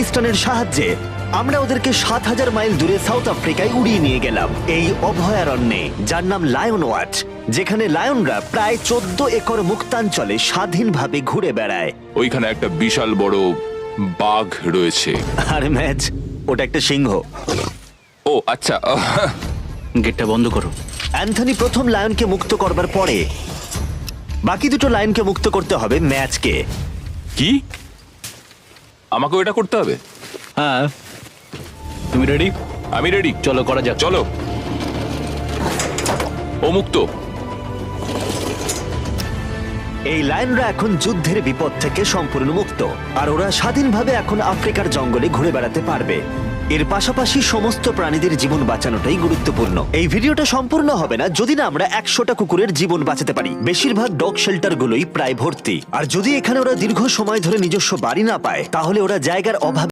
আফগানিস্তানের সাহায্যে আমরা ওদেরকে 7,000 মাইল দূরে সাউথ আফ্রিকায় উড়িয়ে নিয়ে গেলাম, এই অভয়ারণ্যে যার নাম লায়ন ওয়াচ, যেখানে লায়নরা প্রায় 14 একর মুক্তাঞ্চলে স্বাধীনভাবে ঘুরে বেড়ায়। ওইখানে একটা বিশাল বড় বাঘ রয়েছে। আর ম্যাচ, ওটা একটা সিংহ। ও আচ্ছা। গেটটা বন্ধ করো। অ্যান্থনি প্রথম লায়নকে মুক্ত করবার পরে বাকি দুটো লায়নকে মুক্ত করতে হবে ম্যাচকে। কি আমাকে এটা করতে হবে? হ্যাঁ, তুমি রেডি? আমি রেডি। চলো করা যাক। চলো। ও মুক্ত। এই লায়নরা এখন যুদ্ধের বিপদ থেকে সম্পূর্ণ মুক্ত, আর ওরা স্বাধীনভাবে এখন আফ্রিকার জঙ্গলে ঘুরে বেড়াতে পারবে। এর পাশাপাশি সমস্ত প্রাণীদের জীবন বাঁচানোটাই গুরুত্বপূর্ণ। এই ভিডিওটা সম্পূর্ণ হবে না যদি না আমরা 100টা কুকুরের জীবন বাঁচাতে পারি। বেশিরভাগ ডগ শেল্টার গুলোই প্রায় ভর্তি, আর যদি এখানে ওরা দীর্ঘ সময় ধরে নিজস্ব বাড়ি না পায় তাহলে ওরা জায়গার অভাবে